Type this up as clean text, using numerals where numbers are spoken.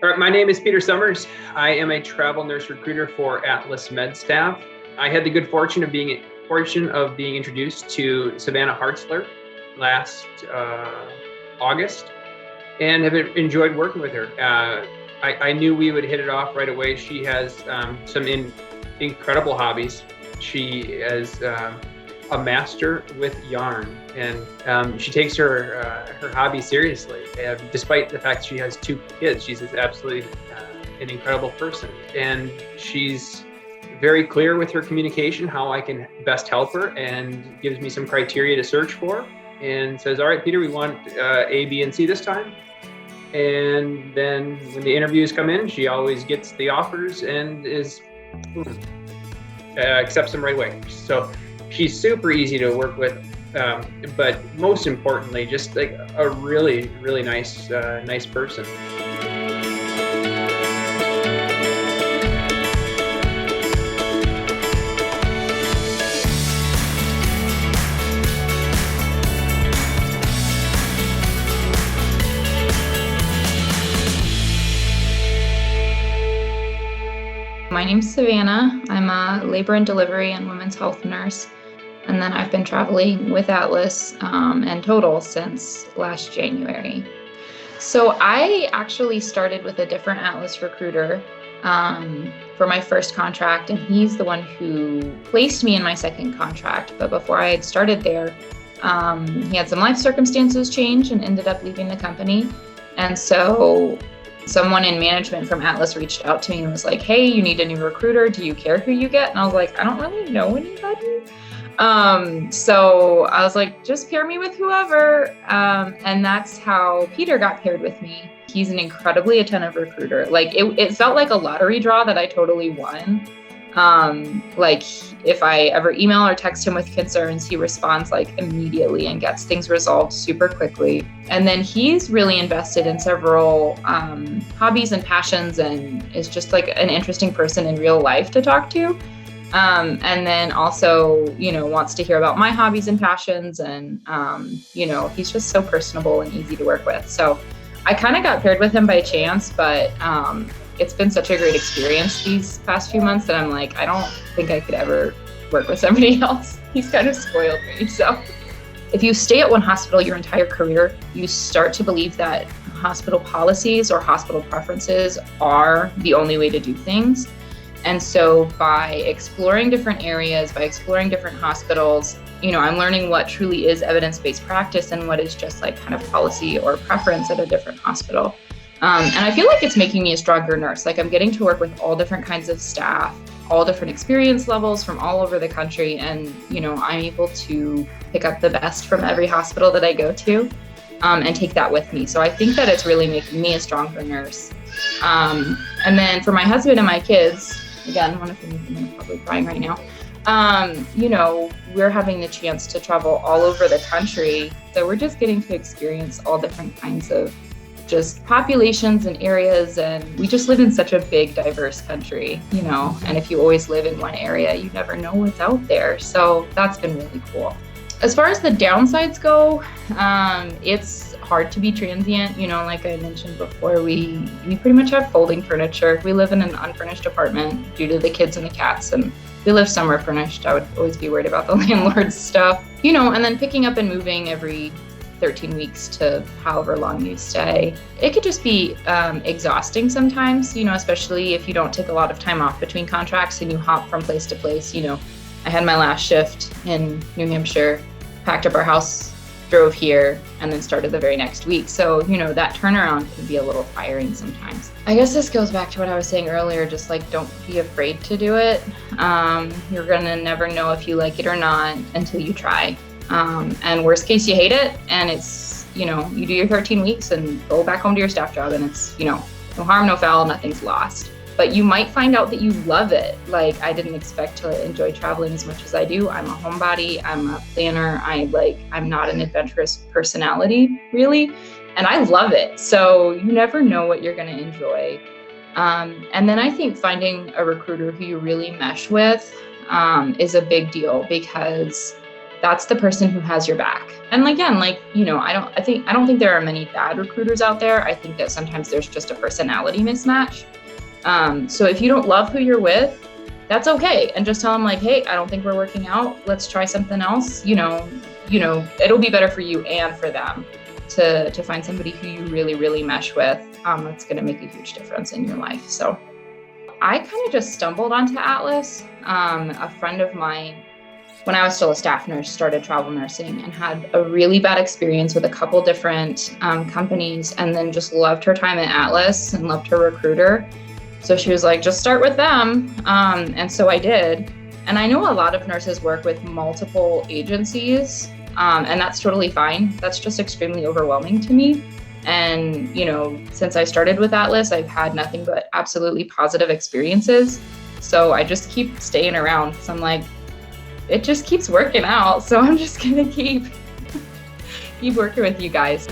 All right, my name is Peter Summers. I am a travel nurse recruiter for Atlas MedStaff. I had the good fortune of being introduced to Savannah Hartzler last August, and have enjoyed working with her. I knew we would hit it off right away. She has some incredible hobbies. She is a master with yarn, and she takes her hobby seriously. Despite the fact she has 2 kids, she's absolutely an incredible person, and she's very clear with her communication how I can best help her, and gives me some criteria to search for, and says, "All right, Peter, we want A, B, and C this time." And then when the interviews come in, she always gets the offers and accepts them right away. So she's super easy to work with, but most importantly, just like a really, really nice person. My name's Savannah. I'm a labor and delivery and women's health nurse. And then I've been traveling with Atlas in total since last January. So I actually started with a different Atlas recruiter for my first contract, and he's the one who placed me in my second contract. But before I had started there, he had some life circumstances change and ended up leaving the company. And so someone in management from Atlas reached out to me and was like, "Hey, you need a new recruiter. Do you care who you get?" And I was like, "I don't really know anybody." So I was like, "Just pair me with whoever." And that's how Peter got paired with me. He's an incredibly attentive recruiter. Like it felt like a lottery draw that I totally won. Like if I ever email or text him with concerns, he responds like immediately and gets things resolved super quickly. And then he's really invested in several hobbies and passions, and is just like an interesting person in real life to talk to. And then also, wants to hear about my hobbies and passions, and he's just so personable and easy to work with. So I kind of got paired with him by chance, but it's been such a great experience these past few months that I'm like, I don't think I could ever work with somebody else. He's kind of spoiled me. So if you stay at one hospital your entire career, you start to believe that hospital policies or hospital preferences are the only way to do things. And so by exploring different areas, by exploring different hospitals, I'm learning what truly is evidence-based practice and what is just like kind of policy or preference at a different hospital. And I feel like it's making me a stronger nurse. Like I'm getting to work with all different kinds of staff, all different experience levels from all over the country. And, I'm able to pick up the best from every hospital that I go to and take that with me. So I think that it's really making me a stronger nurse. And then for my husband and my kids, again, one of them is probably crying right now. We're having the chance to travel all over the country. So we're just getting to experience all different kinds of just populations and areas, and we just live in such a big, diverse country, and if you always live in one area, you never know what's out there. So that's been really cool. As far as the downsides go, it's hard to be transient. Like I mentioned before, we pretty much have folding furniture. We live in an unfurnished apartment due to the kids and the cats, and we live somewhere furnished. I would always be worried about the landlord's stuff, and then picking up and moving every 13 weeks to however long you stay. It could just be exhausting sometimes, especially if you don't take a lot of time off between contracts and you hop from place to place. I had my last shift in New Hampshire, packed up our house, drove here, and then started the very next week. So, that turnaround can be a little tiring sometimes. I guess this goes back to what I was saying earlier, just like don't be afraid to do it. You're gonna never know if you like it or not until you try. And worst case, you hate it, and it's, you do your 13 weeks and go back home to your staff job, and it's, no harm, no foul, nothing's lost. But you might find out that you love it. Like I didn't expect to enjoy traveling as much as I do. I'm a homebody, I'm a planner, I'm not an adventurous personality, really, and I love it. So you never know what you're gonna enjoy. And then I think finding a recruiter who you really mesh with is a big deal, because that's the person who has your back. And again, I don't think there are many bad recruiters out there. I think that sometimes there's just a personality mismatch. So if you don't love who you're with, that's okay. And just tell them hey, I don't think we're working out. Let's try something else. It'll be better for you and for them to find somebody who you really, really mesh with. That's going to make a huge difference in your life. So I kind of just stumbled onto Atlas. A friend of mine, when I was still a staff nurse, started travel nursing and had a really bad experience with a couple different companies, and then just loved her time at Atlas and loved her recruiter. So she was like, just start with them. And so I did. And I know a lot of nurses work with multiple agencies, and that's totally fine. That's just extremely overwhelming to me. And, since I started with Atlas, I've had nothing but absolutely positive experiences. So I just keep staying around because I'm like, it just keeps working out. So I'm just going to keep working with you guys.